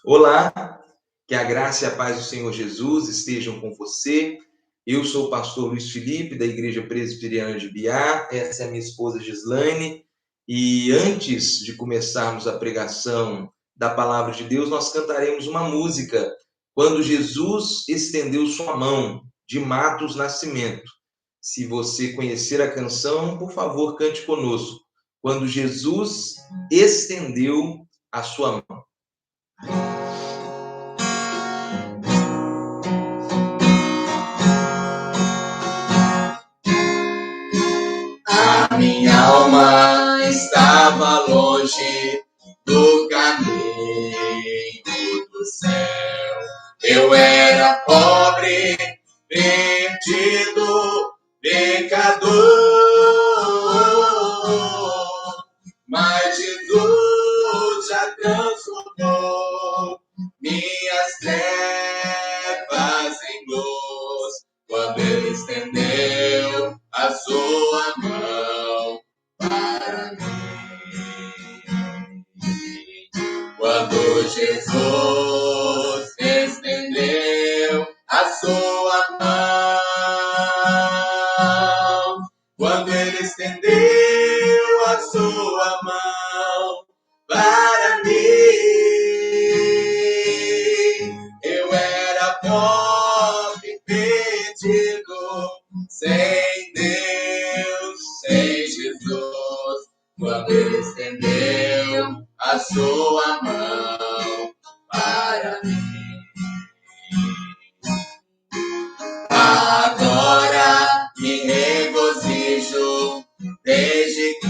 Olá, que a graça e a paz do Senhor Jesus estejam com você. Eu sou o pastor Luiz Felipe, da Igreja Presbiteriana de Biá. Essa é a minha esposa Gislaine. E antes de começarmos a pregação da palavra de Deus, nós cantaremos uma música, Quando Jesus Estendeu Sua Mão, de Matos Nascimento. Se você conhecer a canção, por favor, cante conosco. Quando Jesus Estendeu a Sua Mão. A minha alma estava longe do caminho do céu. Eu era pobre, perdido, pecador. Mas Jesus já transformou minhas trevas em luz, quando Ele estendeu a sua mão para mim. Quando Jesus estendeu a sua mão, quando Ele estendeu a sua mão para mim, eu era pobre, perdido, sem Deus, sem Jesus, quando Ele estendeu a sua mão para mim. Agora me regozijo desde que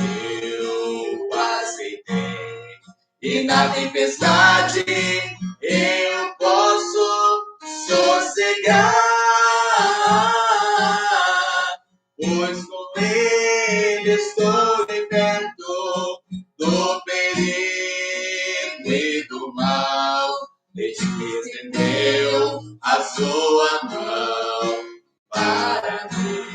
eu aceitei, e na tempestade eu posso sossegar, pois com Ele estou liberto do perigo e do mal, desde que estendeu a sua mão para mim.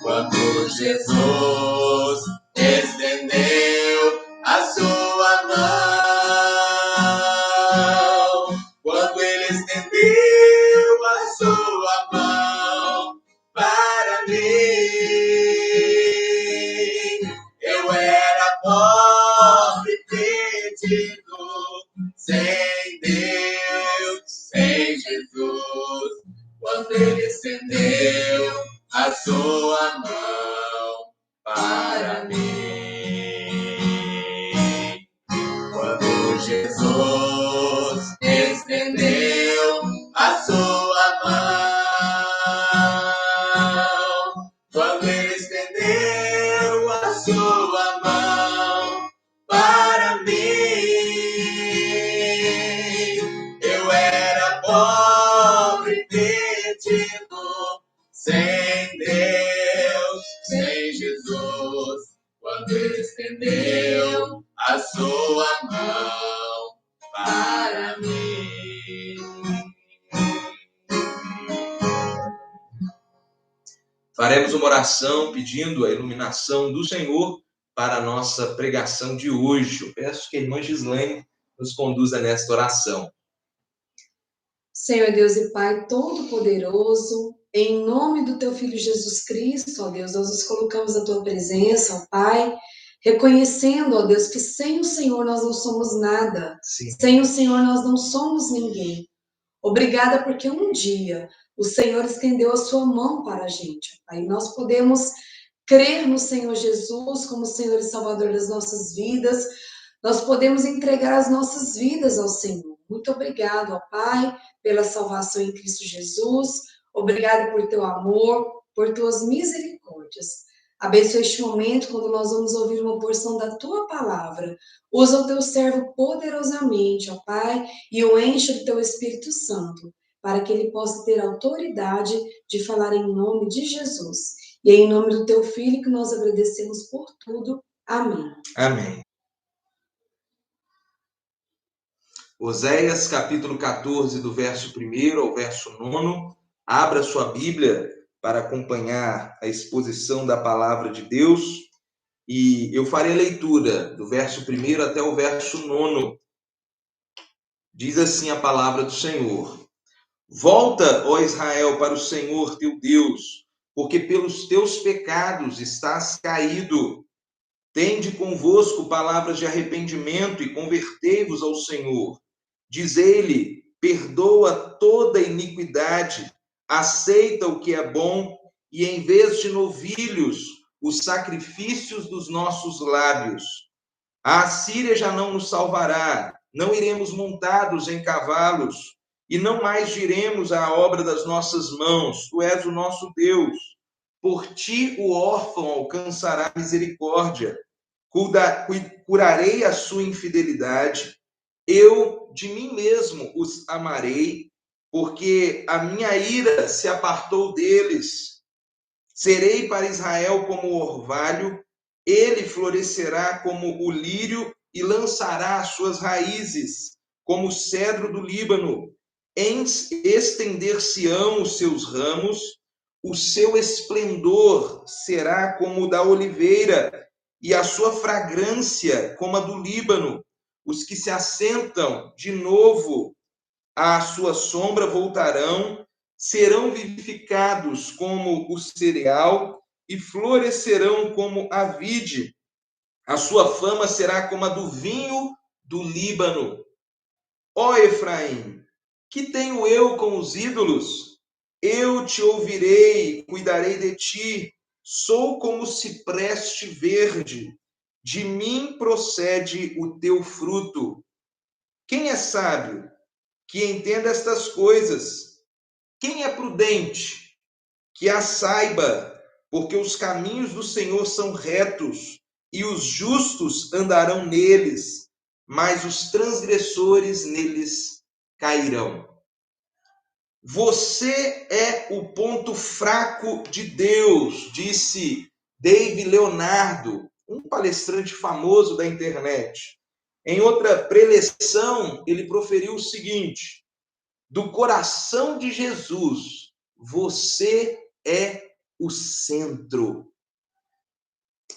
Quando Jesus estendeu a sua mão, quando Ele estendeu a sua mão para mim, eu era pobre, perdido, sem Deus, sem Jesus, quando Ele estendeu a sua mão para mim. Quando Jesus estendeu a sua mão, quando Ele estendeu a sua mão para mim, eu era pobre, perdido, sem Deus, sem Jesus, quando Ele estendeu a sua mão para mim. Faremos uma oração pedindo a iluminação do Senhor para a nossa pregação de hoje. Eu peço que a irmã Gislaine nos conduza nesta oração. Senhor Deus e Pai Todo-Poderoso, em nome do Teu Filho Jesus Cristo, ó Deus, nós nos colocamos na Tua presença, ó Pai, reconhecendo, ó Deus, que sem o Senhor nós não somos nada. Sim. Sem o Senhor nós não somos ninguém. Obrigada porque um dia o Senhor estendeu a sua mão para a gente, ó Pai. Nós podemos crer no Senhor Jesus como Senhor e Salvador das nossas vidas. Nós podemos entregar as nossas vidas ao Senhor. Muito obrigado, ó Pai, pela salvação em Cristo Jesus. Obrigado por teu amor, por tuas misericórdias. Abençoe este momento quando nós vamos ouvir uma porção da tua palavra. Usa o teu servo poderosamente, ó Pai, e o enche do teu Espírito Santo, para que ele possa ter autoridade de falar em nome de Jesus. E é em nome do teu Filho que nós agradecemos por tudo. Amém. Amém. Oséias, capítulo 14, do verso 1 ao verso 9. Abra sua Bíblia para acompanhar a exposição da palavra de Deus. E eu farei a leitura do verso 1 até o verso 9. Diz assim a palavra do Senhor: Volta, ó Israel, para o Senhor teu Deus, porque pelos teus pecados estás caído. Tende convosco palavras de arrependimento e convertei-vos ao Senhor. Dizei-lhe: perdoa toda iniquidade, aceita o que é bom, e em vez de novilhos, os sacrifícios dos nossos lábios. A Assíria já não nos salvará, não iremos montados em cavalos, e não mais diremos a obra das nossas mãos, tu és o nosso Deus. Por ti o órfão alcançará misericórdia, curarei a sua infidelidade, eu de mim mesmo os amarei, porque a minha ira se apartou deles. Serei para Israel como o orvalho, ele florescerá como o lírio e lançará as suas raízes, como o cedro do Líbano. Estender-se-ão os seus ramos, o seu esplendor será como o da oliveira, e a sua fragrância como a do Líbano. Os que se assentam de novo à sua sombra voltarão, serão vivificados como o cereal e florescerão como a vide. A sua fama será como a do vinho do Líbano. Ó Efraim, que tenho eu com os ídolos? Eu te ouvirei, cuidarei de ti. Sou como cipreste verde. De mim procede o teu fruto. Quem é sábio? Que entenda estas coisas. Quem é prudente? Que a saiba, porque os caminhos do Senhor são retos, e os justos andarão neles, mas os transgressores neles cairão. Você é o ponto fraco de Deus, disse Dave Leonardo, um palestrante famoso da internet. Em outra preleção, ele proferiu o seguinte: do coração de Jesus, você é o centro.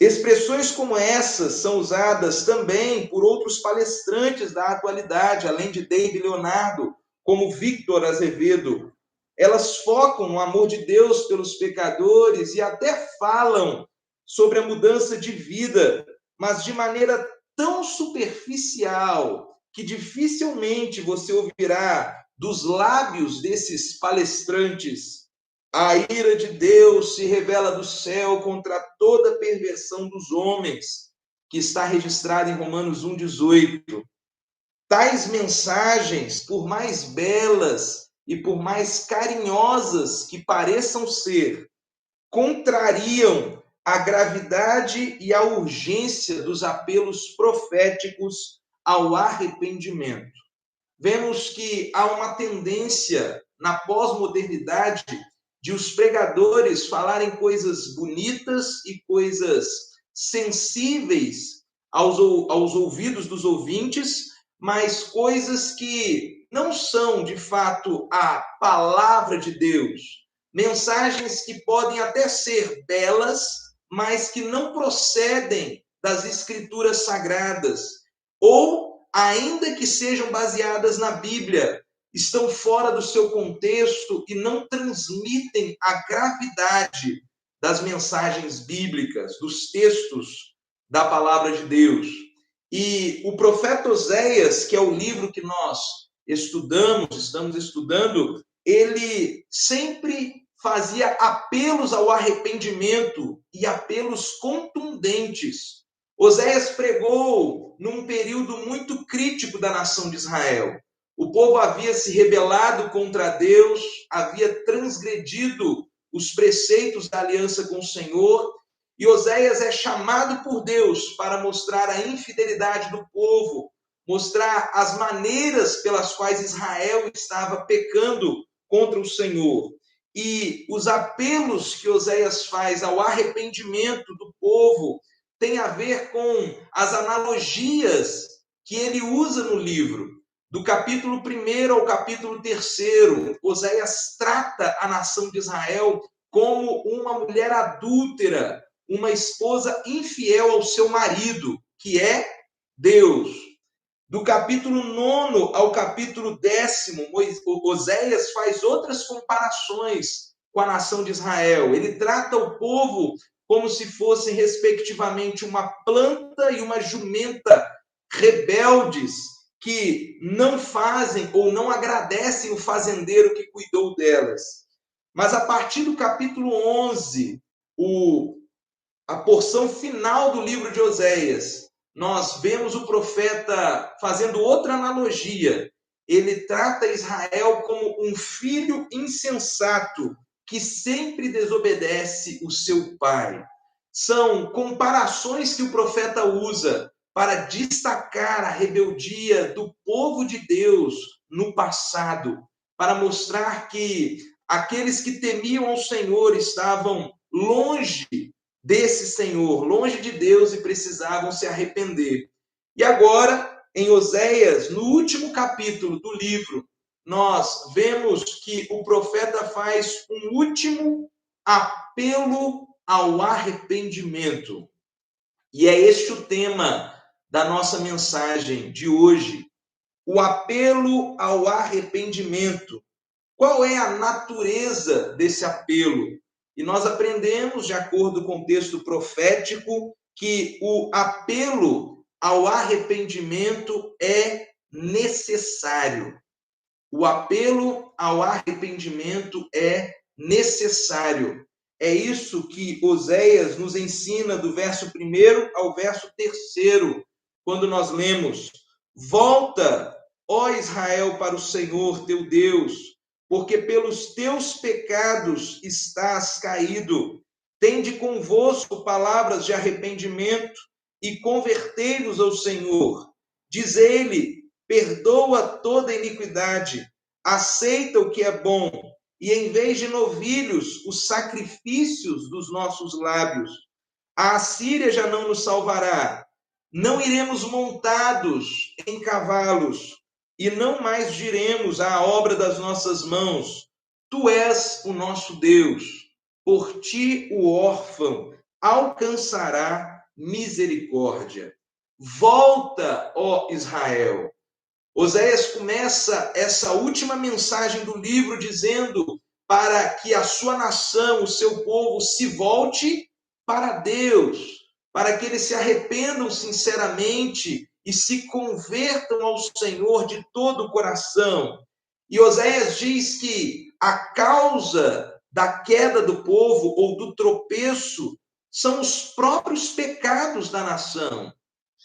Expressões como essas são usadas também por outros palestrantes da atualidade, além de Dave Leonardo, como Victor Azevedo. Elas focam no amor de Deus pelos pecadores e até falam sobre a mudança de vida, mas de maneira tão superficial que dificilmente você ouvirá dos lábios desses palestrantes: a ira de Deus se revela do céu contra toda perversão dos homens, que está registrado em Romanos 1,18. Tais mensagens, por mais belas e por mais carinhosas que pareçam ser, contrariam a gravidade e a urgência dos apelos proféticos ao arrependimento. Vemos que há uma tendência na pós-modernidade de os pregadores falarem coisas bonitas e coisas sensíveis aos ouvidos dos ouvintes, mas coisas que não são, de fato, a palavra de Deus. Mensagens que podem até ser belas, mas que não procedem das escrituras sagradas, ou, ainda que sejam baseadas na Bíblia, estão fora do seu contexto e não transmitem a gravidade das mensagens bíblicas, dos textos da palavra de Deus. E o profeta Oséias, que é o livro que nós estamos estudando, ele sempre fazia apelos ao arrependimento e apelos contundentes. Oséias pregou num período muito crítico da nação de Israel. O povo havia se rebelado contra Deus, havia transgredido os preceitos da aliança com o Senhor, e Oséias é chamado por Deus para mostrar a infidelidade do povo, mostrar as maneiras pelas quais Israel estava pecando contra o Senhor. E os apelos que Oséias faz ao arrependimento do povo tem a ver com as analogias que ele usa no livro. Do capítulo 1 ao capítulo 3, Oséias trata a nação de Israel como uma mulher adúltera, uma esposa infiel ao seu marido, que é Deus. Do capítulo 9 ao capítulo 10, Oséias faz outras comparações com a nação de Israel. Ele trata o povo como se fossem, respectivamente, uma planta e uma jumenta rebeldes, que não fazem ou não agradecem o fazendeiro que cuidou delas. Mas a partir do capítulo 11, a porção final do livro de Oséias, nós vemos o profeta fazendo outra analogia. Ele trata Israel como um filho insensato que sempre desobedece o seu pai. São comparações que o profeta usa para destacar a rebeldia do povo de Deus no passado, para mostrar que aqueles que temiam ao Senhor estavam longe desse Senhor, longe de Deus, e precisavam se arrepender. E agora, em Oséias, no último capítulo do livro, nós vemos que o profeta faz um último apelo ao arrependimento. E é este o tema da nossa mensagem de hoje, o apelo ao arrependimento. Qual é a natureza desse apelo? E nós aprendemos, de acordo com o texto profético, que o apelo ao arrependimento é necessário. O apelo ao arrependimento é necessário. É isso que Oséias nos ensina do verso 1 ao verso 3, quando nós lemos: Volta, ó Israel, para o Senhor teu Deus, porque pelos teus pecados estás caído. Tende convosco palavras de arrependimento e convertei-vos ao Senhor. Diz ele: perdoa toda iniquidade, aceita o que é bom, e em vez de novilhos, os sacrifícios dos nossos lábios. A Assíria já não nos salvará, não iremos montados em cavalos, e não mais diremos à obra das nossas mãos: Tu és o nosso Deus, por ti o órfão alcançará misericórdia. Volta, ó Israel. Oséias começa essa última mensagem do livro dizendo para que a sua nação, o seu povo, se volte para Deus, para que eles se arrependam sinceramente e se convertam ao Senhor de todo o coração. E Oséias diz que a causa da queda do povo ou do tropeço são os próprios pecados da nação.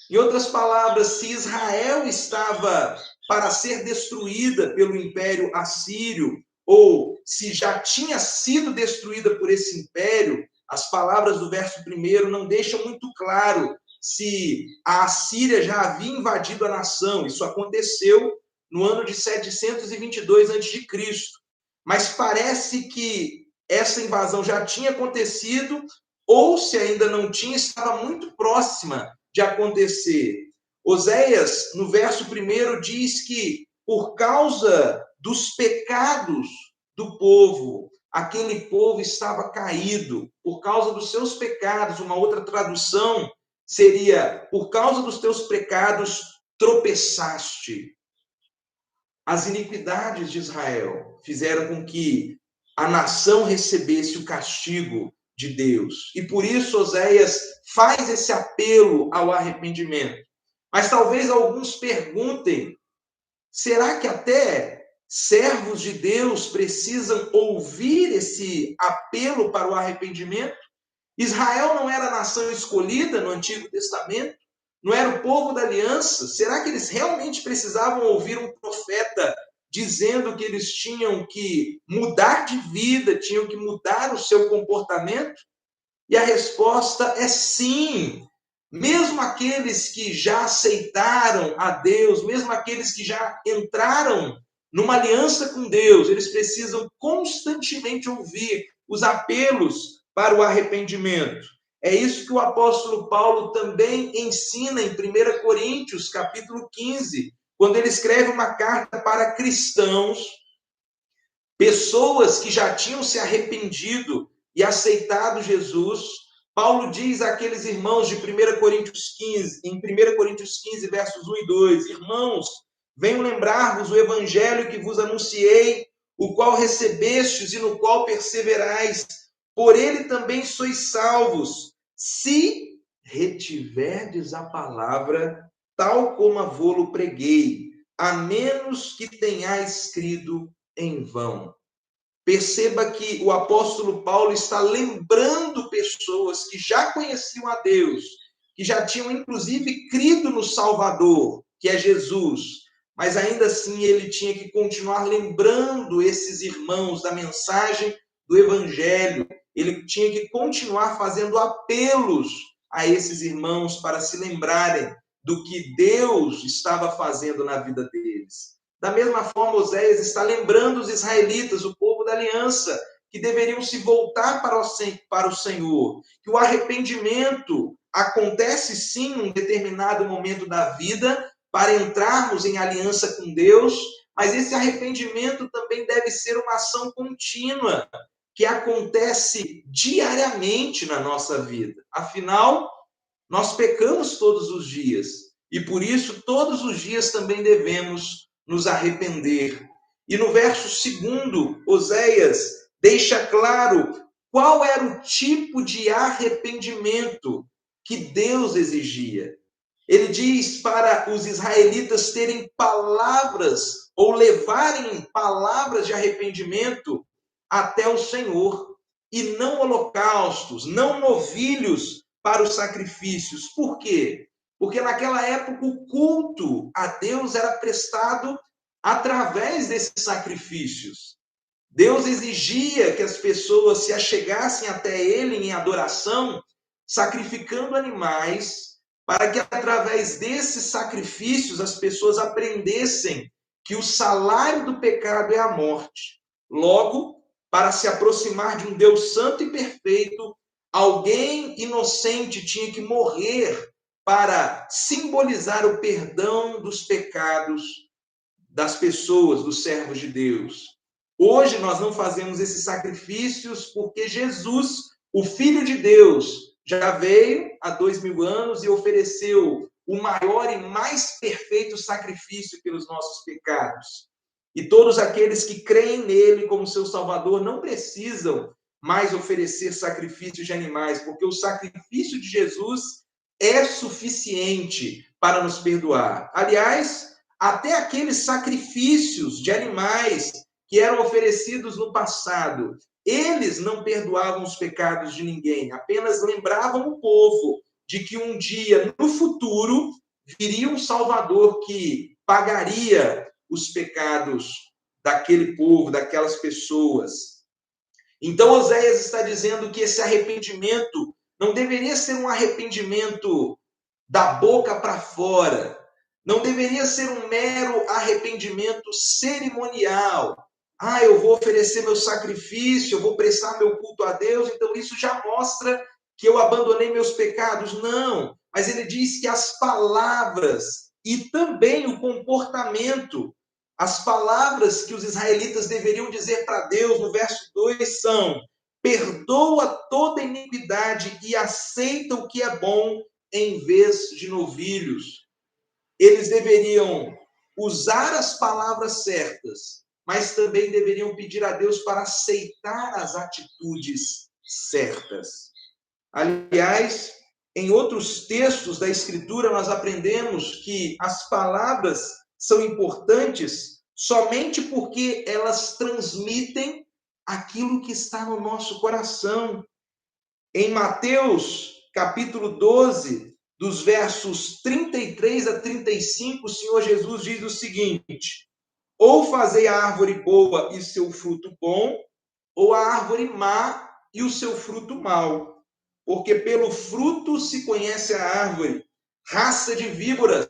Em outras palavras, se Israel estava para ser destruída pelo Império Assírio, ou se já tinha sido destruída por esse império, as palavras do verso 1 não deixam muito claro se a Assíria já havia invadido a nação. Isso aconteceu no ano de 722 a.C. Mas parece que essa invasão já tinha acontecido, ou se ainda não tinha, estava muito próxima de acontecer. Oséias, no verso 1, diz que por causa dos pecados do povo, aquele povo estava caído, por causa dos seus pecados. Uma outra tradução seria: por causa dos teus pecados tropeçaste. As iniquidades de Israel fizeram com que a nação recebesse o castigo de Deus. E por isso Oséias faz esse apelo ao arrependimento. Mas talvez alguns perguntem: será que até servos de Deus precisam ouvir esse apelo para o arrependimento? Israel não era a nação escolhida no Antigo Testamento? Não era o povo da aliança? Será que eles realmente precisavam ouvir um profeta dizendo que eles tinham que mudar de vida, tinham que mudar o seu comportamento? E a resposta é sim. Mesmo aqueles que já aceitaram a Deus, mesmo aqueles que já entraram numa aliança com Deus, eles precisam constantemente ouvir os apelos para o arrependimento. É isso que o apóstolo Paulo também ensina em 1 Coríntios, capítulo 15, quando ele escreve uma carta para cristãos, pessoas que já tinham se arrependido e aceitado Jesus. Paulo diz àqueles irmãos de 1 Coríntios 15, em 1 Coríntios 15, versos 1 e 2, irmãos, venho lembrar-vos o evangelho que vos anunciei, o qual recebestes e no qual perseverais. Por ele também sois salvos, se retiverdes a palavra, tal como a vô-lo preguei, a menos que tenhais crido em vão. Perceba que o apóstolo Paulo está lembrando pessoas que já conheciam a Deus, que já tinham inclusive crido no Salvador, que é Jesus, mas ainda assim ele tinha que continuar lembrando esses irmãos da mensagem do Evangelho, ele tinha que continuar fazendo apelos a esses irmãos para se lembrarem do que Deus estava fazendo na vida deles. Da mesma forma, Oséias está lembrando os israelitas, o povo da aliança, que deveriam se voltar para o Senhor, que o arrependimento acontece sim em um determinado momento da vida para entrarmos em aliança com Deus, mas esse arrependimento também deve ser uma ação contínua, que acontece diariamente na nossa vida. Afinal, nós pecamos todos os dias e por isso todos os dias também devemos nos arrepender. E no verso 2, Oséias deixa claro qual era o tipo de arrependimento que Deus exigia. Ele diz para os israelitas terem palavras ou levarem palavras de arrependimento até o Senhor e não holocaustos, não novilhos para os sacrifícios. Por quê? Porque naquela época o culto a Deus era prestado através desses sacrifícios. Deus exigia que as pessoas se achegassem até Ele em adoração, sacrificando animais, para que através desses sacrifícios as pessoas aprendessem que o salário do pecado é a morte. Logo, para se aproximar de um Deus santo e perfeito, alguém inocente tinha que morrer para simbolizar o perdão dos pecados das pessoas, dos servos de Deus. Hoje nós não fazemos esses sacrifícios porque Jesus, o Filho de Deus, já veio há 2000 anos e ofereceu o maior e mais perfeito sacrifício pelos nossos pecados. E todos aqueles que creem nele como seu Salvador não precisam mais oferecer sacrifícios de animais, porque o sacrifício de Jesus é suficiente para nos perdoar. Aliás, até aqueles sacrifícios de animais que eram oferecidos no passado, eles não perdoavam os pecados de ninguém, apenas lembravam o povo de que um dia, no futuro, viria um Salvador que pagaria os pecados daquele povo, daquelas pessoas. Então, Oséias está dizendo que esse arrependimento não deveria ser um arrependimento da boca para fora, não deveria ser um mero arrependimento cerimonial. Eu vou oferecer meu sacrifício, eu vou prestar meu culto a Deus, então isso já mostra que eu abandonei meus pecados. Não, mas ele diz que as palavras e também o comportamento, as palavras que os israelitas deveriam dizer para Deus no verso 2 são: perdoa toda iniquidade e aceita o que é bom em vez de novilhos. Eles deveriam usar as palavras certas, mas também deveriam pedir a Deus para aceitar as atitudes certas. Aliás, em outros textos da Escritura, nós aprendemos que as palavras são importantes somente porque elas transmitem aquilo que está no nosso coração. Em Mateus, capítulo 12, dos versos 33 a 35, o Senhor Jesus diz o seguinte: ou fazei a árvore boa e seu fruto bom, ou a árvore má e o seu fruto mau. Porque pelo fruto se conhece a árvore. Raça de víboras,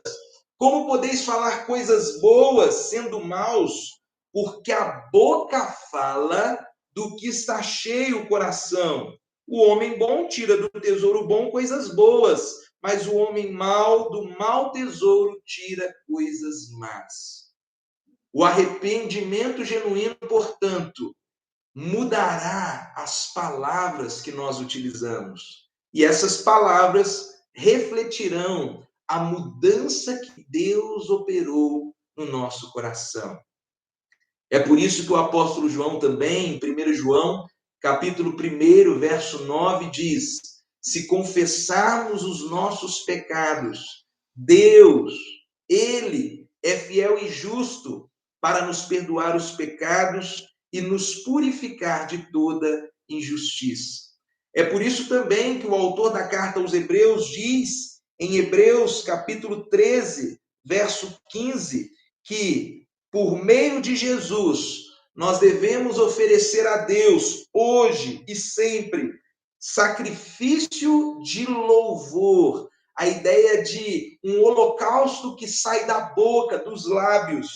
como podeis falar coisas boas sendo maus? Porque a boca fala do que está cheio o coração. O homem bom tira do tesouro bom coisas boas, mas o homem mau do mau tesouro tira coisas más. O arrependimento genuíno, portanto, mudará as palavras que nós utilizamos. E essas palavras refletirão a mudança que Deus operou no nosso coração. É por isso que o apóstolo João também, em 1 João, capítulo 1, verso 9, diz: se confessarmos os nossos pecados, Deus, Ele é fiel e justo para nos perdoar os pecados e nos purificar de toda injustiça. É por isso também que o autor da carta aos Hebreus diz, em Hebreus capítulo 13, verso 15, que por meio de Jesus, nós devemos oferecer a Deus, hoje e sempre, sacrifício de louvor. A ideia de um holocausto que sai da boca, dos lábios,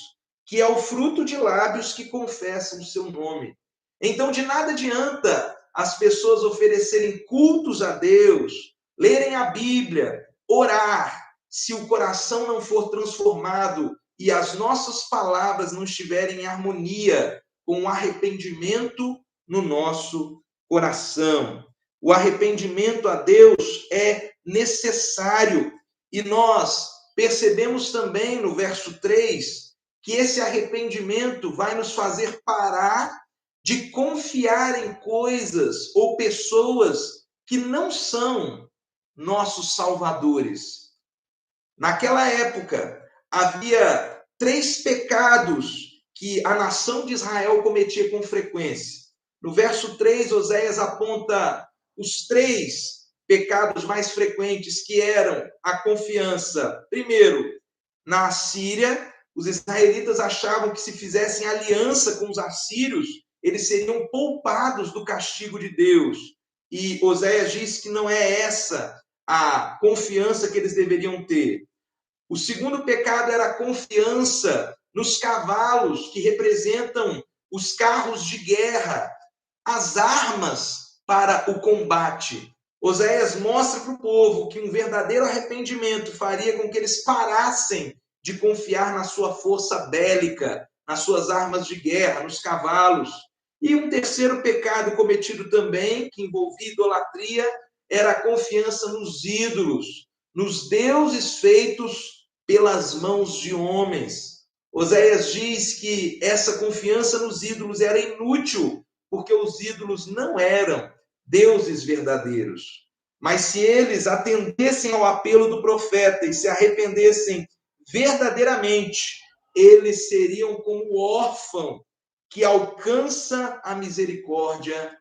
que é o fruto de lábios que confessam o seu nome. Então, de nada adianta as pessoas oferecerem cultos a Deus, lerem a Bíblia, orar, se o coração não for transformado e as nossas palavras não estiverem em harmonia com o arrependimento no nosso coração. O arrependimento a Deus é necessário e nós percebemos também no verso 3 que esse arrependimento vai nos fazer parar de confiar em coisas ou pessoas que não são nossos salvadores. Naquela época, havia 3 pecados que a nação de Israel cometia com frequência. No verso 3, Oséias aponta os 3 pecados mais frequentes, que eram a confiança. Primeiro, na Assíria, os israelitas achavam que se fizessem aliança com os assírios, eles seriam poupados do castigo de Deus. E Oséias diz que não é essa a confiança que eles deveriam ter. O segundo pecado era a confiança nos cavalos, que representam os carros de guerra, as armas para o combate. Oséias mostra para o povo que um verdadeiro arrependimento faria com que eles parassem de confiar na sua força bélica, nas suas armas de guerra, nos cavalos. E um terceiro pecado cometido também, que envolvia idolatria, era a confiança nos ídolos, nos deuses feitos pelas mãos de homens. Oséias diz que essa confiança nos ídolos era inútil, porque os ídolos não eram deuses verdadeiros. Mas se eles atendessem ao apelo do profeta e se arrependessem verdadeiramente, eles seriam como o órfão que alcança a misericórdia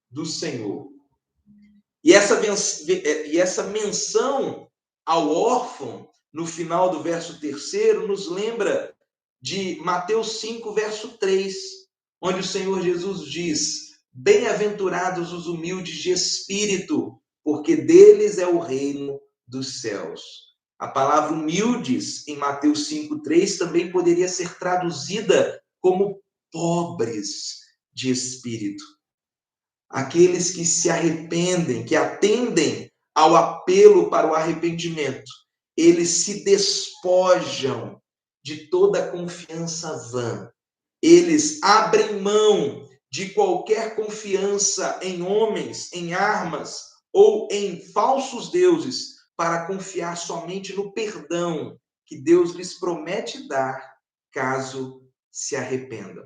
do Senhor. E essa menção ao órfão, no final do verso 3, nos lembra de Mateus 5, verso 3, onde o Senhor Jesus diz: bem-aventurados os humildes de espírito, porque deles é o reino dos céus. A palavra humildes, em Mateus 5:3, também poderia ser traduzida como pobres de espírito. Aqueles que se arrependem, que atendem ao apelo para o arrependimento, eles se despojam de toda confiança vã. Eles abrem mão de qualquer confiança em homens, em armas ou em falsos deuses, para confiar somente no perdão que Deus lhes promete dar, caso se arrependam.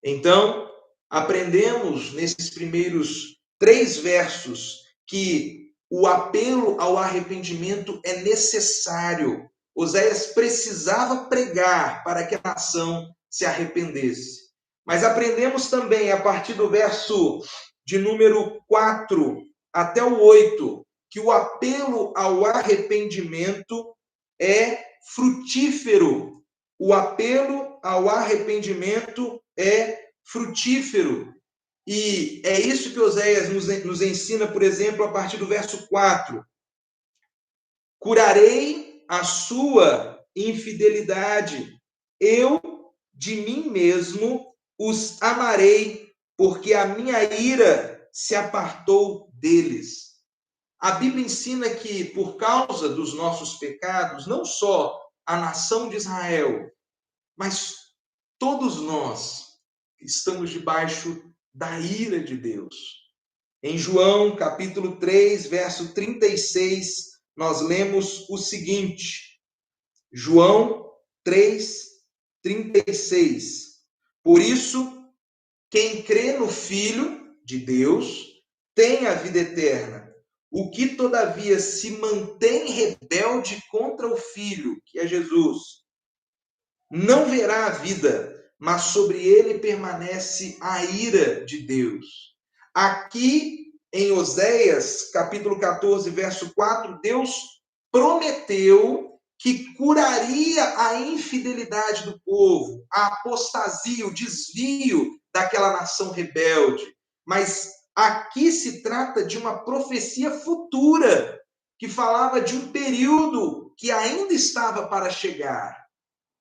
Então, aprendemos nesses primeiros 3 versos que o apelo ao arrependimento é necessário. Oséias precisava pregar para que a nação se arrependesse. Mas aprendemos também, a partir do verso de número 4 até o 8, que o apelo ao arrependimento é frutífero. O apelo ao arrependimento é frutífero. E é isso que Oséias nos ensina, por exemplo, a partir do verso 4. Curarei a sua infidelidade. Eu, de mim mesmo, os amarei, porque a minha ira se apartou deles. A Bíblia ensina que, por causa dos nossos pecados, não só a nação de Israel, mas todos nós estamos debaixo da ira de Deus. Em João, capítulo 3, verso 36, nós lemos o seguinte. João 3, 36. Por isso, quem crê no Filho de Deus tem a vida eterna. O que, todavia, se mantém rebelde contra o Filho, que é Jesus, não verá a vida, mas sobre ele permanece a ira de Deus. Aqui em Oséias, capítulo 14, verso 4, Deus prometeu que curaria a infidelidade do povo, a apostasia, o desvio daquela nação rebelde. Mas aqui se trata de uma profecia futura, que falava de um período que ainda estava para chegar.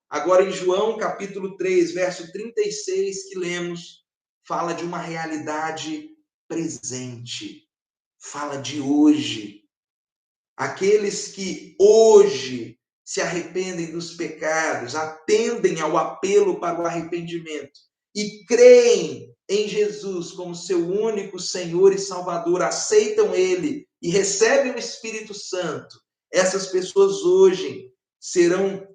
Agora, em João, capítulo 3, verso 36, que lemos, fala de uma realidade presente. Fala de hoje. Aqueles que hoje se arrependem dos pecados, atendem ao apelo para o arrependimento e creem em Jesus como seu único Senhor e Salvador, aceitam Ele e recebem o Espírito Santo, essas pessoas hoje serão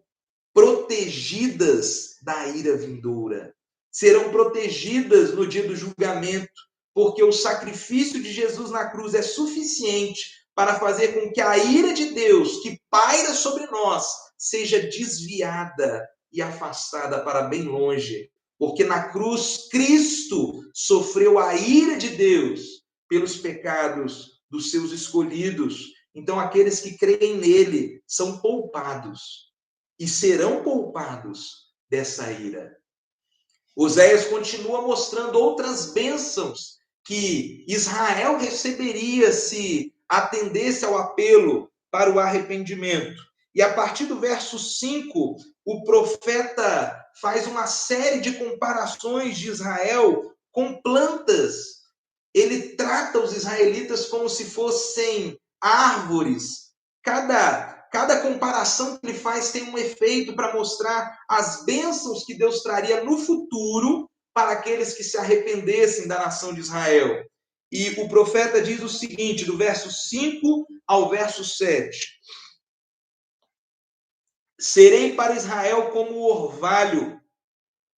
protegidas da ira vindoura. Serão protegidas no dia do julgamento, porque o sacrifício de Jesus na cruz é suficiente para fazer com que a ira de Deus, que paira sobre nós, seja desviada e afastada para bem longe. Porque na cruz, Cristo sofreu a ira de Deus pelos pecados dos seus escolhidos. Então, aqueles que creem nele são poupados e serão poupados dessa ira. Oséias continua mostrando outras bênçãos que Israel receberia se atendesse ao apelo para o arrependimento. E a partir do verso 5, o profeta faz uma série de comparações de Israel com plantas. Ele trata os israelitas como se fossem árvores. Cada comparação que ele faz tem um efeito para mostrar as bênçãos que Deus traria no futuro para aqueles que se arrependessem da nação de Israel. E o profeta diz o seguinte, do verso 5 ao verso 7. Serei para Israel como o orvalho,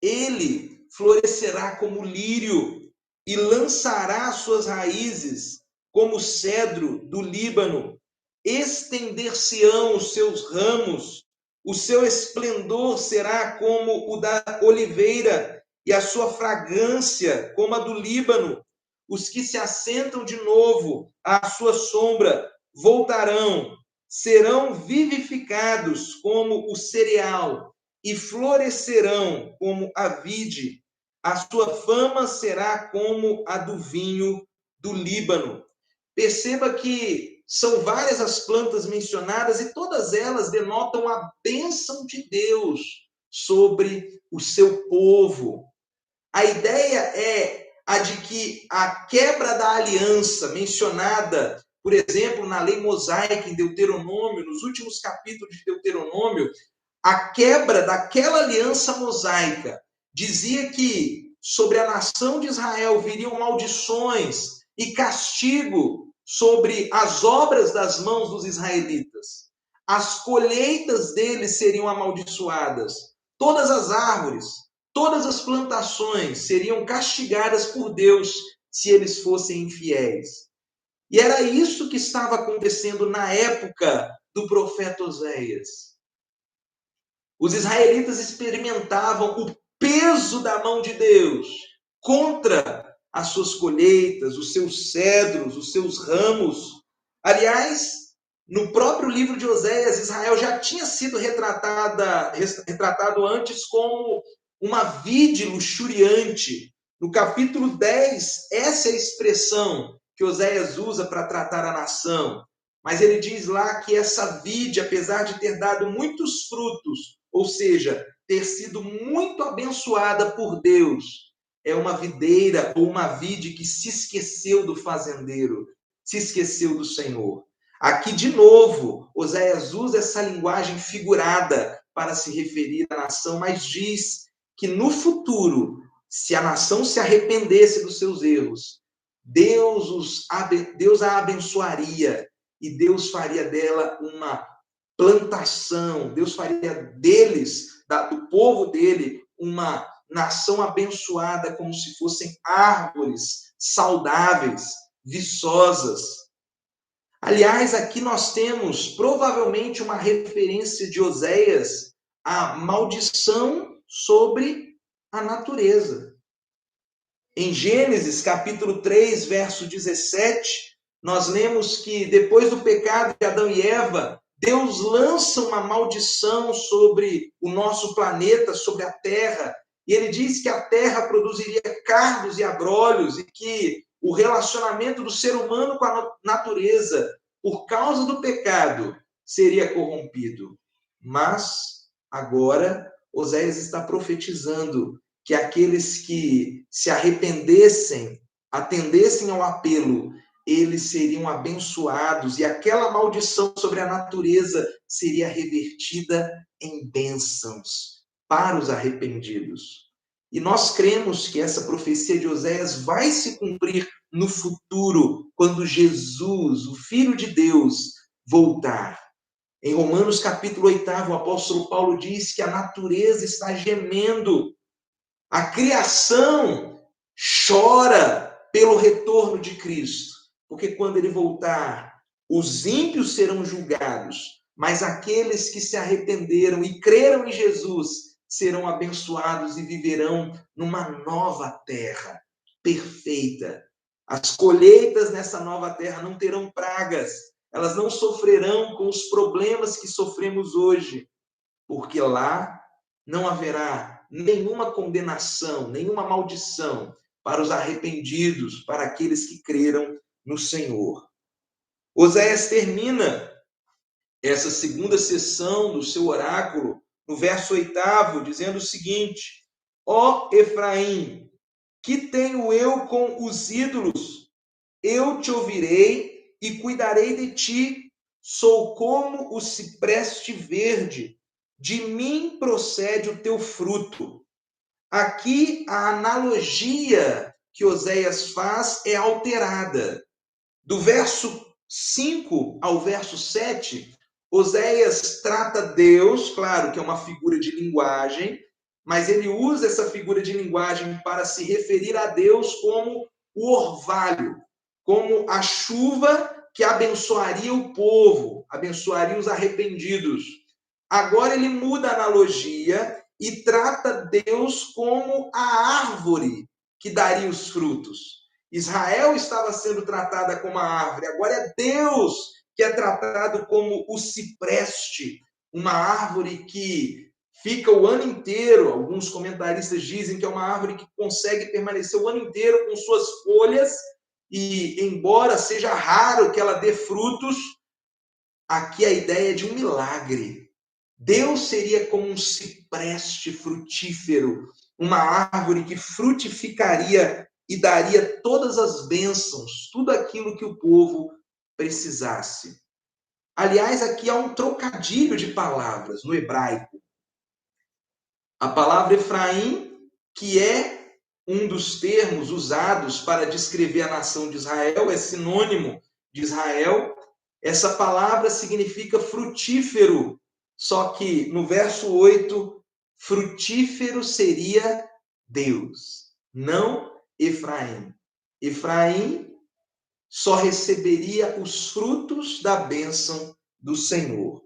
ele florescerá como lírio e lançará suas raízes como o cedro do Líbano. Estender-se-ão os seus ramos, o seu esplendor será como o da oliveira e a sua fragrância como a do Líbano. Os que se assentam de novo à sua sombra voltarão, serão vivificados como o cereal e florescerão como a vide. A sua fama será como a do vinho do Líbano. Perceba que são várias as plantas mencionadas e todas elas denotam a bênção de Deus sobre o seu povo. A ideia é a de que a quebra da aliança mencionada, por exemplo, na lei mosaica em Deuteronômio, nos últimos capítulos de Deuteronômio, a quebra daquela aliança mosaica dizia que sobre a nação de Israel viriam maldições e castigo sobre as obras das mãos dos israelitas. As colheitas deles seriam amaldiçoadas. Todas as árvores, todas as plantações seriam castigadas por Deus se eles fossem infiéis. E era isso que estava acontecendo na época do profeta Oséias. Os israelitas experimentavam o peso da mão de Deus contra as suas colheitas, os seus cedros, os seus ramos. Aliás, no próprio livro de Oséias, Israel já tinha sido retratado antes como uma vide luxuriante. No capítulo 10, essa é a expressão que Oséias usa para tratar a nação. Mas ele diz lá que essa vide, apesar de ter dado muitos frutos, ou seja, ter sido muito abençoada por Deus, é uma videira ou uma vide que se esqueceu do fazendeiro, se esqueceu do Senhor. Aqui, de novo, Oséias usa essa linguagem figurada para se referir à nação, mas diz que no futuro, se a nação se arrependesse dos seus erros, Deus a abençoaria e Deus faria dela uma plantação, Deus faria deles, do povo dele, uma nação abençoada, como se fossem árvores saudáveis, viçosas. Aliás, aqui nós temos provavelmente uma referência de Oséias à maldição sobre a natureza. Em Gênesis, capítulo 3, verso 17, nós lemos que depois do pecado de Adão e Eva, Deus lança uma maldição sobre o nosso planeta, sobre a terra, e ele diz que a terra produziria cardos e abrolhos e que o relacionamento do ser humano com a natureza, por causa do pecado, seria corrompido. Mas, agora, Oséias está profetizando que aqueles que se arrependessem, atendessem ao apelo, eles seriam abençoados e aquela maldição sobre a natureza seria revertida em bênçãos para os arrependidos. E nós cremos que essa profecia de Oséias vai se cumprir no futuro, quando Jesus, o Filho de Deus, voltar. Em Romanos capítulo 8, o apóstolo Paulo diz que a natureza está gemendo. A criação chora pelo retorno de Cristo, porque quando ele voltar, os ímpios serão julgados, mas aqueles que se arrependeram e creram em Jesus serão abençoados e viverão numa nova terra perfeita. As colheitas nessa nova terra não terão pragas, elas não sofrerão com os problemas que sofremos hoje, porque lá não haverá nenhuma condenação, nenhuma maldição para os arrependidos, para aqueles que creram no Senhor. Oséias termina essa segunda sessão do seu oráculo no verso 8, dizendo o seguinte: ó Efraim, que tenho eu com os ídolos? Eu te ouvirei e cuidarei de ti. Sou como o cipreste verde. De mim procede o teu fruto. Aqui a analogia que Oséias faz é alterada. Do verso 5 ao verso 7, Oséias trata Deus, claro que é uma figura de linguagem, mas ele usa essa figura de linguagem para se referir a Deus como o orvalho, como a chuva que abençoaria o povo, abençoaria os arrependidos. Agora ele muda a analogia e trata Deus como a árvore que daria os frutos. Israel estava sendo tratada como a árvore, agora é Deus que é tratado como o cipreste, uma árvore que fica o ano inteiro. Alguns comentaristas dizem que é uma árvore que consegue permanecer o ano inteiro com suas folhas e, embora seja raro que ela dê frutos, aqui a ideia é de um milagre. Deus seria como um cipreste frutífero, uma árvore que frutificaria e daria todas as bênçãos, tudo aquilo que o povo precisasse. Aliás, aqui há um trocadilho de palavras no hebraico. A palavra Efraim, que é um dos termos usados para descrever a nação de Israel, é sinônimo de Israel. Essa palavra significa frutífero, só que no verso 8, frutífero seria Deus, não Efraim. Efraim só receberia os frutos da bênção do Senhor.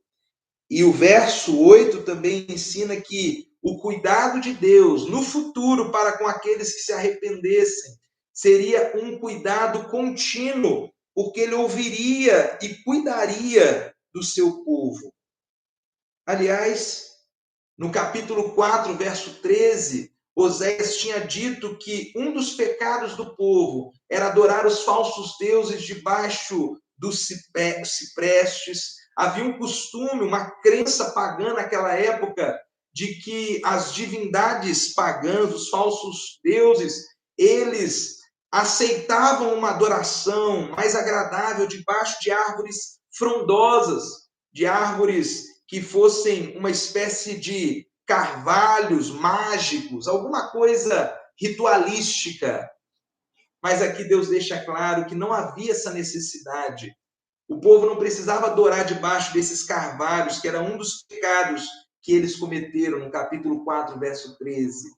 E o verso 8 também ensina que o cuidado de Deus no futuro para com aqueles que se arrependessem seria um cuidado contínuo, porque ele ouviria e cuidaria do seu povo. Aliás, no capítulo 4, verso 13, Oséias tinha dito que um dos pecados do povo era adorar os falsos deuses debaixo dos ciprestes. Havia um costume, uma crença pagã naquela época, de que as divindades pagãs, os falsos deuses, eles aceitavam uma adoração mais agradável debaixo de árvores frondosas, de árvores que fossem uma espécie de carvalhos mágicos, alguma coisa ritualística. mas aqui Deus deixa claro que não havia essa necessidade. O povo não precisava adorar debaixo desses carvalhos, que era um dos pecados que eles cometeram no capítulo 4, verso 13.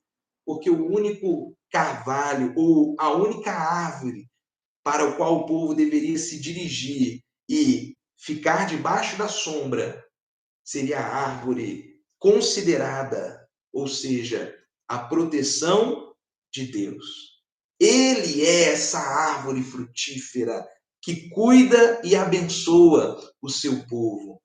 Porque o único carvalho, ou a única árvore para o qual o povo deveria se dirigir e ficar debaixo da sombra, seria a árvore considerada, ou seja, a proteção de Deus. Ele é essa árvore frutífera que cuida e abençoa o seu povo.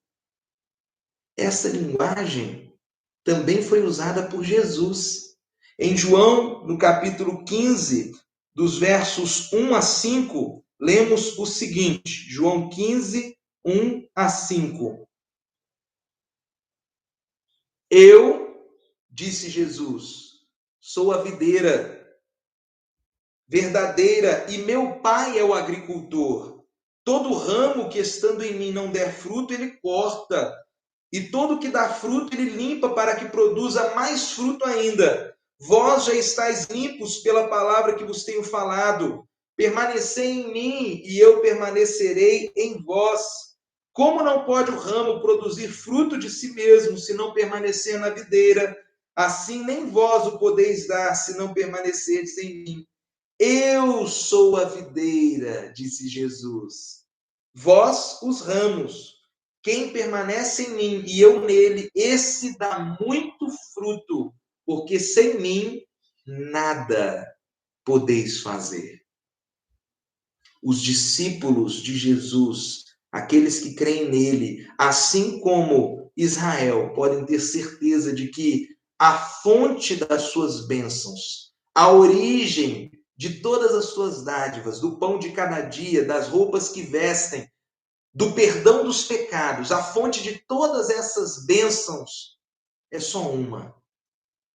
Essa linguagem também foi usada por Jesus. Em João, no capítulo 15, dos versos 1 a 5, lemos o seguinte, João 15, 1 a 5. Eu, disse Jesus, sou a videira verdadeira e meu pai é o agricultor. Todo ramo que estando em mim não der fruto, ele corta. E todo que dá fruto, ele limpa para que produza mais fruto ainda. Vós já estáis limpos pela palavra que vos tenho falado. Permanecei em mim e eu permanecerei em vós. Como não pode o ramo produzir fruto de si mesmo, se não permanecer na videira? Assim nem vós o podeis dar, se não permanecerdes em mim. Eu sou a videira, disse Jesus. Vós os ramos. Quem permanece em mim e eu nele, esse dá muito fruto, porque sem mim nada podeis fazer. Os discípulos de Jesus, aqueles que creem nele, assim como Israel, podem ter certeza de que a fonte das suas bênçãos, a origem de todas as suas dádivas, do pão de cada dia, das roupas que vestem, do perdão dos pecados, a fonte de todas essas bênçãos é só uma: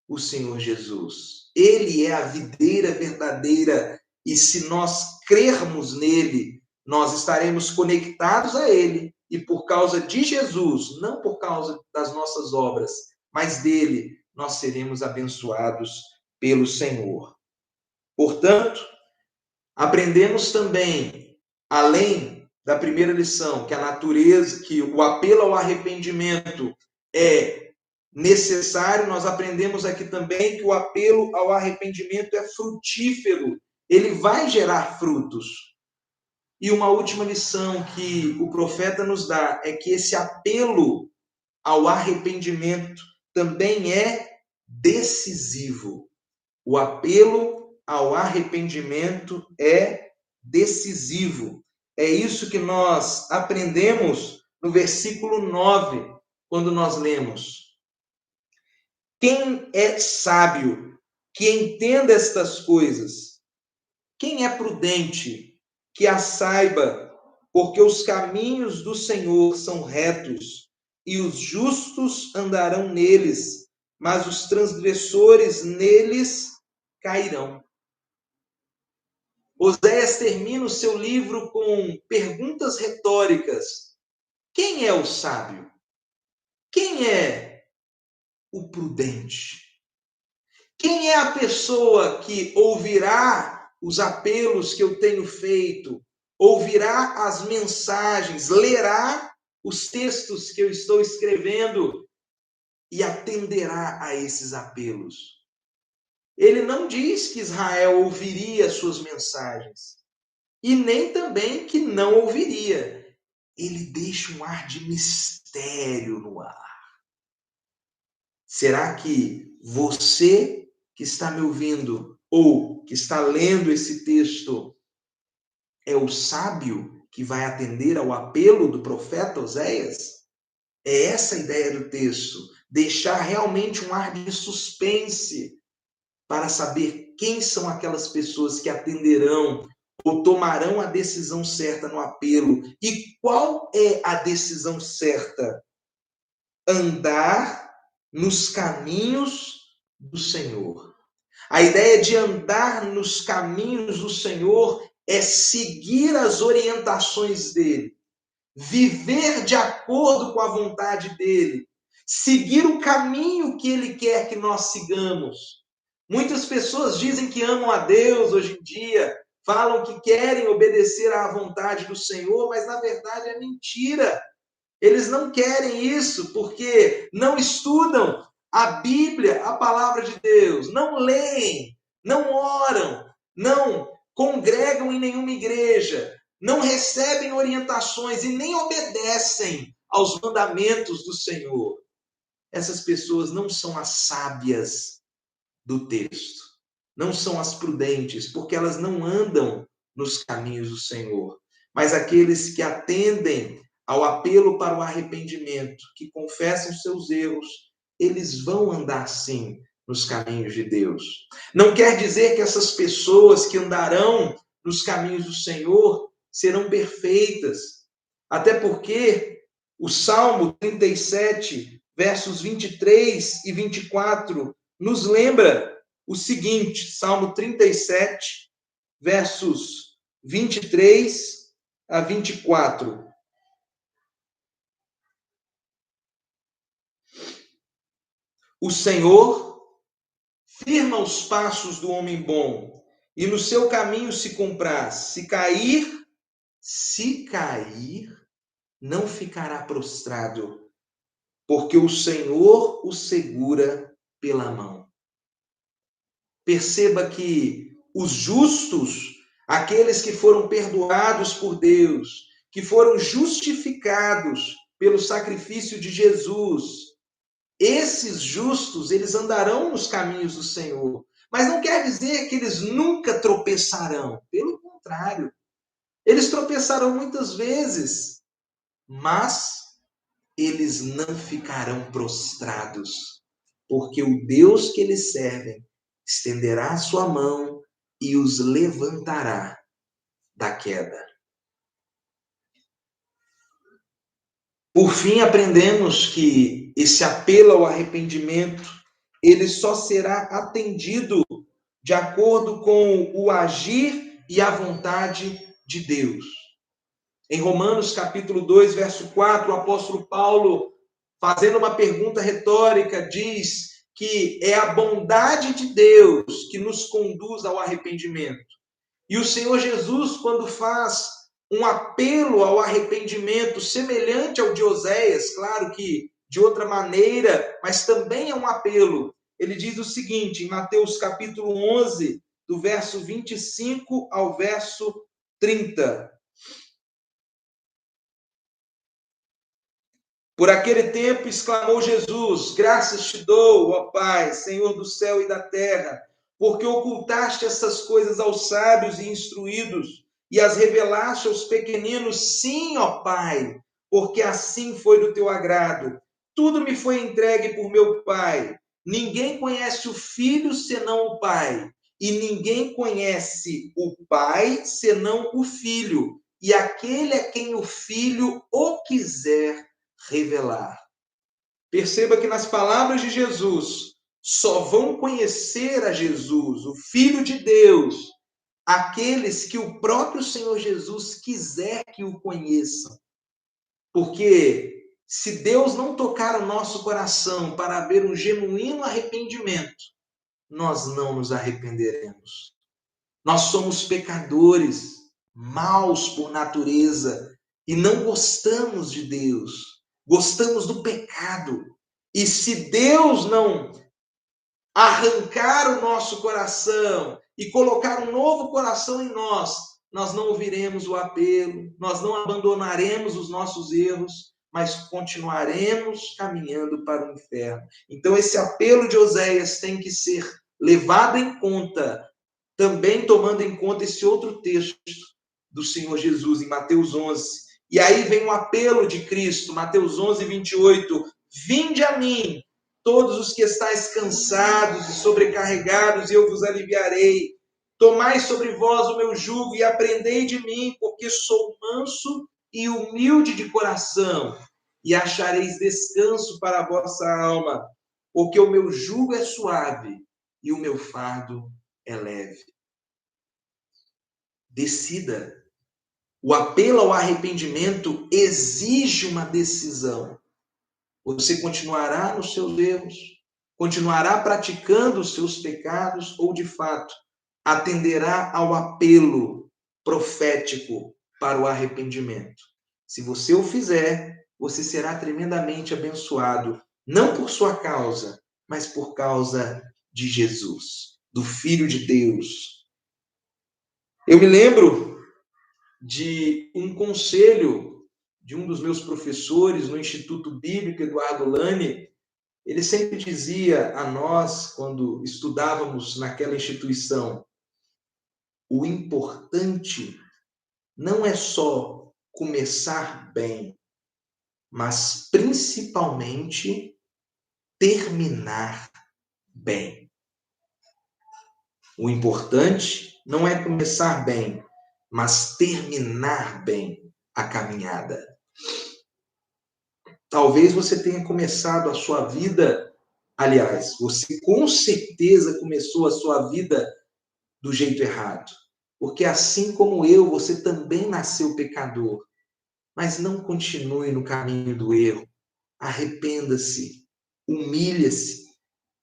o Senhor Jesus. Ele é a videira verdadeira e se nós crermos nele, nós estaremos conectados a ele e por causa de Jesus, não por causa das nossas obras, mas dele, nós seremos abençoados pelo Senhor. Portanto, aprendemos também, além da primeira lição, que a natureza, que o apelo ao arrependimento é necessário, nós aprendemos aqui também que o apelo ao arrependimento é frutífero, ele vai gerar frutos. E uma última lição que o profeta nos dá é que esse apelo ao arrependimento também é decisivo. O apelo ao arrependimento é decisivo. É isso que nós aprendemos no versículo 9, quando nós lemos: quem é sábio, que entenda estas coisas? Quem é prudente, que a saiba? Porque os caminhos do Senhor são retos, e os justos andarão neles, mas os transgressores neles cairão. Oséias termina o seu livro com perguntas retóricas. Quem é o sábio? Quem é o prudente? Quem é a pessoa que ouvirá os apelos que eu tenho feito, ouvirá as mensagens, lerá os textos que eu estou escrevendo e atenderá a esses apelos? Ele não diz que Israel ouviria suas mensagens e nem também que não ouviria. Ele deixa um ar de mistério no ar. Será que você que está me ouvindo ou que está lendo esse texto é o sábio que vai atender ao apelo do profeta Oséias? É essa a ideia do texto, deixar realmente um ar de suspense para saber quem são aquelas pessoas que atenderão ou tomarão a decisão certa no apelo. E qual é a decisão certa? Andar nos caminhos do Senhor. A ideia de andar nos caminhos do Senhor é seguir as orientações dele, viver de acordo com a vontade dele, seguir o caminho que ele quer que nós sigamos. Muitas pessoas dizem que amam a Deus hoje em dia, falam que querem obedecer à vontade do Senhor, mas na verdade é mentira. Eles não querem isso porque não estudam a Bíblia, a palavra de Deus, não leem, não oram, não congregam em nenhuma igreja, não recebem orientações e nem obedecem aos mandamentos do Senhor. Essas pessoas não são as sábias do texto, não são as prudentes, porque elas não andam nos caminhos do Senhor, mas aqueles que atendem ao apelo para o arrependimento, que confessam seus erros, eles vão andar sim nos caminhos de Deus. Não quer dizer que essas pessoas que andarão nos caminhos do Senhor serão perfeitas, até porque o Salmo 37, versos 23 e 24, nos lembra o seguinte, Salmo 37, versos 23 a 24. O Senhor firma os passos do homem bom, e no seu caminho se compraz. Se cair, não ficará prostrado, porque o Senhor o segura pela mão. Perceba que os justos, aqueles que foram perdoados por Deus, que foram justificados pelo sacrifício de Jesus, esses justos, eles andarão nos caminhos do Senhor. Mas não quer dizer que eles nunca tropeçarão. Pelo contrário, eles tropeçarão muitas vezes, mas eles não ficarão prostrados, porque o Deus que eles servem estenderá a sua mão e os levantará da queda. Por fim, aprendemos que esse apelo ao arrependimento, ele só será atendido de acordo com o agir e a vontade de Deus. Em Romanos capítulo 2, verso 4, o apóstolo Paulo, fazendo uma pergunta retórica, diz que é a bondade de Deus que nos conduz ao arrependimento. E o Senhor Jesus, quando faz um apelo ao arrependimento semelhante ao de Oséias, claro que de outra maneira, mas também é um apelo. Ele diz o seguinte, em Mateus capítulo 11, do verso 25 ao verso 30. Por aquele tempo exclamou Jesus, graças te dou, ó Pai, Senhor do céu e da terra, porque ocultaste essas coisas aos sábios e instruídos e as revelaste aos pequeninos. Sim, ó Pai, porque assim foi do teu agrado. Tudo me foi entregue por meu Pai. Ninguém conhece o Filho senão o Pai, e ninguém conhece o Pai senão o Filho, e aquele a quem o Filho o quiser revelar. Perceba que nas palavras de Jesus, só vão conhecer a Jesus, o Filho de Deus, aqueles que o próprio Senhor Jesus quiser que o conheçam. Porque se Deus não tocar o nosso coração para haver um genuíno arrependimento, nós não nos arrependeremos. Nós somos pecadores, maus por natureza, e não gostamos de Deus. Gostamos do pecado. E se Deus não arrancar o nosso coração e colocar um novo coração em nós, nós não ouviremos o apelo, nós não abandonaremos os nossos erros, mas continuaremos caminhando para o inferno. Então esse apelo de Oséias tem que ser levado em conta, também tomando em conta esse outro texto do Senhor Jesus em Mateus 11. E aí vem o apelo de Cristo, Mateus 11, 28. Vinde a mim, todos os que estáis cansados e sobrecarregados, e eu vos aliviarei. Tomai sobre vós o meu jugo e aprendei de mim, porque sou manso e humilde de coração, e achareis descanso para a vossa alma, porque o meu jugo é suave e o meu fardo é leve. Decida. O apelo ao arrependimento exige uma decisão. Você continuará nos seus erros, continuará praticando os seus pecados, ou de fato atenderá ao apelo profético para o arrependimento. Se você o fizer, você será tremendamente abençoado, não por sua causa, mas por causa de Jesus, do Filho de Deus. Eu me lembro de um conselho de um dos meus professores no Instituto Bíblico, Eduardo Lane. Ele sempre dizia a nós, quando estudávamos naquela instituição, o importante não é só começar bem, mas principalmente terminar bem. O importante não é começar bem, mas terminar bem a caminhada. Talvez você tenha começado a sua vida, aliás, você com certeza começou a sua vida do jeito errado. Porque assim como eu, você também nasceu pecador. Mas não continue no caminho do erro. Arrependa-se, humilhe-se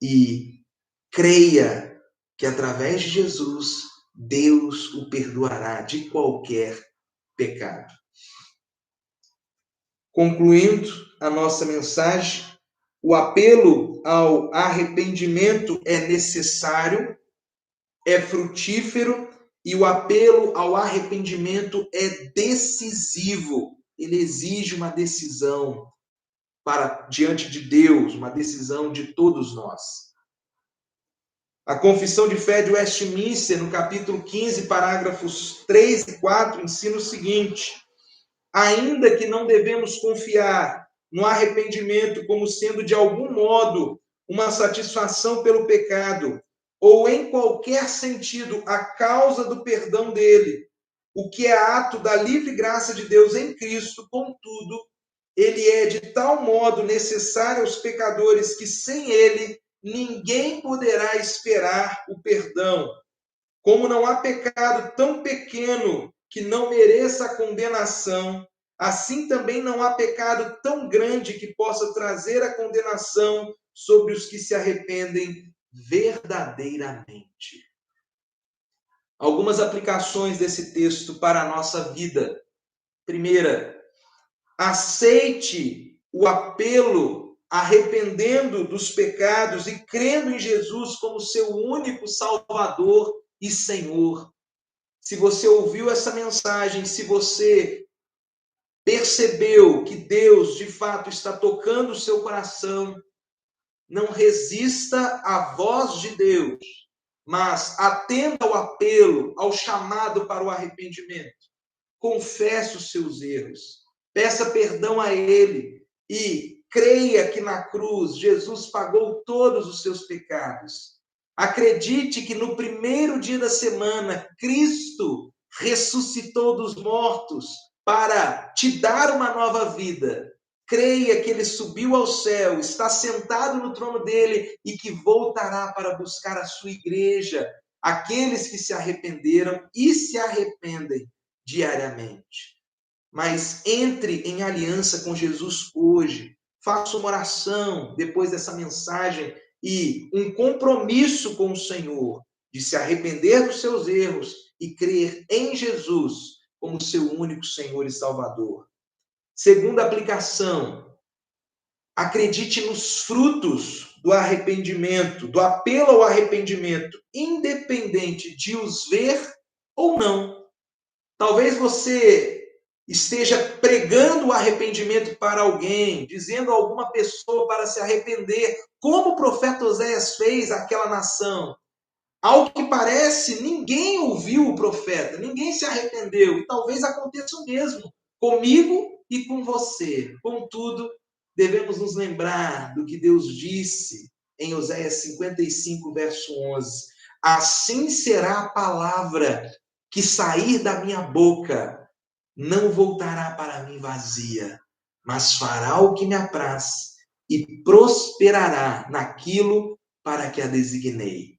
e creia que através de Jesus, Deus o perdoará de qualquer pecado. Concluindo a nossa mensagem, o apelo ao arrependimento é necessário, é frutífero e o apelo ao arrependimento é decisivo. Ele exige uma decisão para diante de Deus, uma decisão de todos nós. A Confissão de Fé de Westminster, no capítulo 15, parágrafos 3 e 4, ensina o seguinte: ainda que não devemos confiar no arrependimento como sendo de algum modo uma satisfação pelo pecado, ou em qualquer sentido a causa do perdão dele, o que é ato da livre graça de Deus em Cristo, contudo, ele é de tal modo necessário aos pecadores que sem ele ninguém poderá esperar o perdão. Como não há pecado tão pequeno que não mereça a condenação, assim também não há pecado tão grande que possa trazer a condenação sobre os que se arrependem verdadeiramente. Algumas aplicações desse texto para a nossa vida. Primeira, aceite o apelo arrependendo dos pecados e crendo em Jesus como seu único Salvador e Senhor. Se você ouviu essa mensagem, se você percebeu que Deus de fato está tocando o seu coração, não resista à voz de Deus, mas atenda ao apelo, ao chamado para o arrependimento. Confesse os seus erros, peça perdão a Ele e creia que na cruz Jesus pagou todos os seus pecados. Acredite que no primeiro dia da semana, Cristo ressuscitou dos mortos para te dar uma nova vida. Creia que Ele subiu ao céu, está sentado no trono dele e que voltará para buscar a sua igreja, aqueles que se arrependeram e se arrependem diariamente. Mas entre em aliança com Jesus hoje. Faça uma oração depois dessa mensagem e um compromisso com o Senhor de se arrepender dos seus erros e crer em Jesus como seu único Senhor e Salvador. Segunda aplicação, acredite nos frutos do arrependimento, do apelo ao arrependimento, independente de os ver ou não. Talvez você esteja pregando o arrependimento para alguém, dizendo a alguma pessoa para se arrepender, como o profeta Oséias fez àquela nação. Ao que parece, ninguém ouviu o profeta, ninguém se arrependeu, e talvez aconteça o mesmo comigo e com você. Contudo, devemos nos lembrar do que Deus disse em Oséias 55, verso 11. Assim será a palavra que sair da minha boca, não voltará para mim vazia, mas fará o que me apraz e prosperará naquilo para que a designei.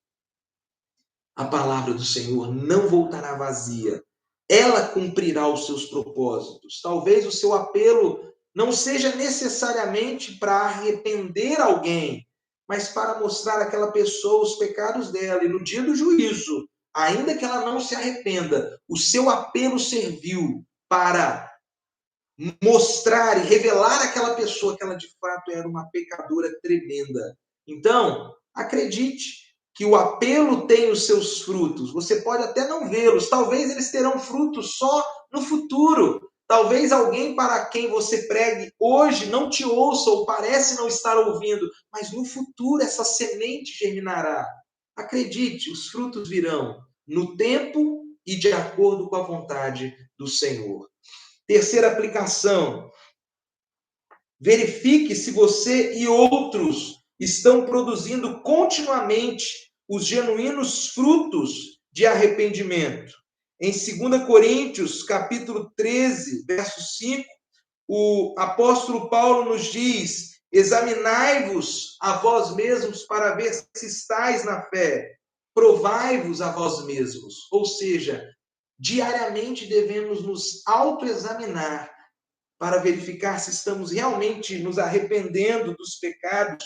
A palavra do Senhor não voltará vazia. Ela cumprirá os seus propósitos. Talvez o seu apelo não seja necessariamente para arrepender alguém, mas para mostrar àquela pessoa os pecados dela. E no dia do juízo, ainda que ela não se arrependa, o seu apelo serviu para mostrar e revelar àquela pessoa que ela de fato era uma pecadora tremenda. Então, acredite que o apelo tem os seus frutos. Você pode até não vê-los, talvez eles terão frutos só no futuro. Talvez alguém para quem você pregue hoje não te ouça ou parece não estar ouvindo, mas no futuro essa semente germinará. Acredite, os frutos virão no tempo e de acordo com a vontade do Senhor. Terceira aplicação: verifique se você e outros estão produzindo continuamente os genuínos frutos de arrependimento. Em 2 Coríntios, capítulo 13, verso 5, o apóstolo Paulo nos diz: examinai-vos a vós mesmos para ver se estáis na fé. Provai-vos a vós mesmos. Ou seja, diariamente devemos nos autoexaminar para verificar se estamos realmente nos arrependendo dos pecados,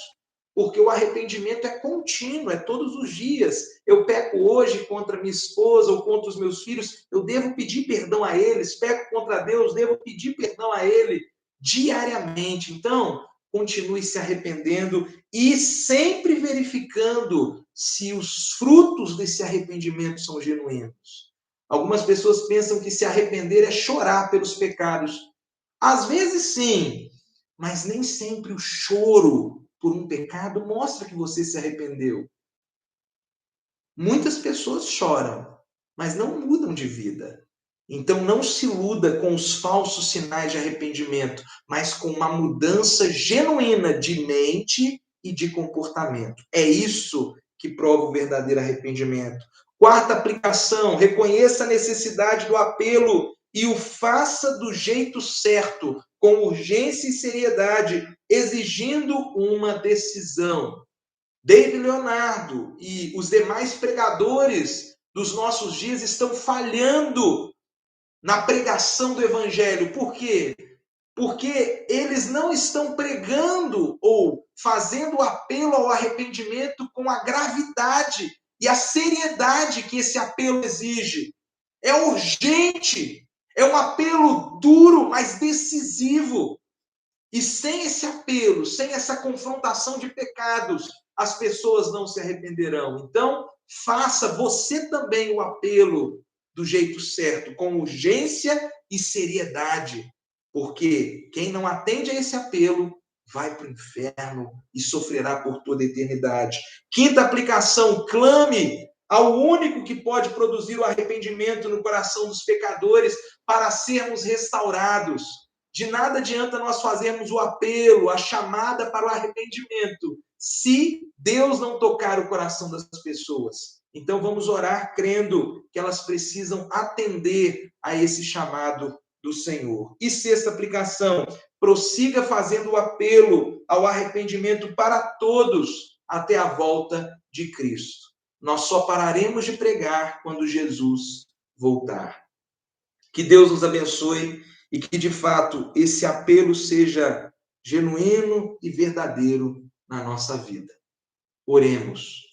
porque o arrependimento é contínuo, é todos os dias. Eu peco hoje contra minha esposa ou contra os meus filhos, eu devo pedir perdão a eles. Peco contra Deus, devo pedir perdão a Ele diariamente. Então, continue se arrependendo e sempre verificando se os frutos desse arrependimento são genuínos. Algumas pessoas pensam que se arrepender é chorar pelos pecados. Às vezes sim, mas nem sempre o choro por um pecado mostra que você se arrependeu. Muitas pessoas choram, mas não mudam de vida. Então não se iluda com os falsos sinais de arrependimento, mas com uma mudança genuína de mente e de comportamento. É isso que prova o verdadeiro arrependimento. Quarta aplicação: reconheça a necessidade do apelo e o faça do jeito certo, com urgência e seriedade, exigindo uma decisão. David Leonardo e os demais pregadores dos nossos dias estão falhando na pregação do evangelho. Por quê? Porque eles não estão pregando ou fazendo apelo ao arrependimento com a gravidade e a seriedade que esse apelo exige. É urgente, é um apelo duro, mas decisivo. E sem esse apelo, sem essa confrontação de pecados, as pessoas não se arrependerão. Então, faça você também o apelo do jeito certo, com urgência e seriedade. Porque quem não atende a esse apelo vai para o inferno e sofrerá por toda a eternidade. Quinta aplicação: clame ao único que pode produzir o arrependimento no coração dos pecadores para sermos restaurados. De nada adianta nós fazermos o apelo, a chamada para o arrependimento, se Deus não tocar o coração das pessoas. Então vamos orar crendo que elas precisam atender a esse chamado do Senhor. E sexta aplicação: prossiga fazendo o apelo ao arrependimento para todos até a volta de Cristo. Nós só pararemos de pregar quando Jesus voltar. Que Deus nos abençoe e que, de fato, esse apelo seja genuíno e verdadeiro na nossa vida. Oremos.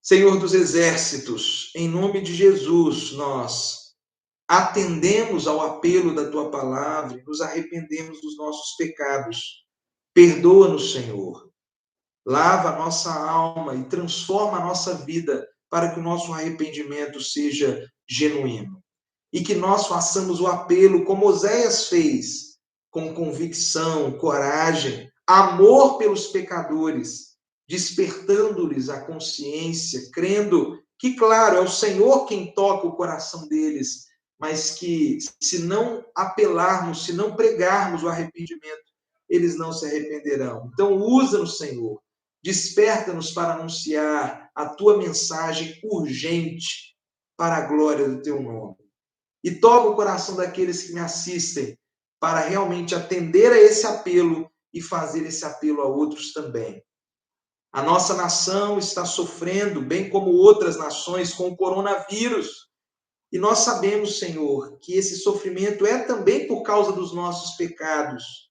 Senhor dos exércitos, em nome de Jesus, nós atendemos ao apelo da Tua palavra e nos arrependemos dos nossos pecados. Perdoa-nos, Senhor. Lava a nossa alma e transforma a nossa vida para que o nosso arrependimento seja genuíno. E que nós façamos o apelo como Oséias fez, com convicção, coragem, amor pelos pecadores, despertando-lhes a consciência, crendo que, claro, é o Senhor quem toca o coração deles, mas que se não apelarmos, se não pregarmos o arrependimento, eles não se arrependerão. Então, usa-nos, Senhor, desperta-nos para anunciar a Tua mensagem urgente para a glória do Teu nome. E toca o coração daqueles que me assistem para realmente atender a esse apelo e fazer esse apelo a outros também. A nossa nação está sofrendo, bem como outras nações, com o coronavírus. E nós sabemos, Senhor, que esse sofrimento é também por causa dos nossos pecados.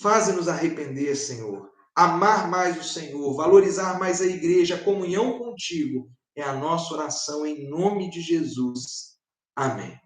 Faze-nos arrepender, Senhor. Amar mais o Senhor, valorizar mais a igreja, a comunhão contigo. é a nossa oração em nome de Jesus. Amém.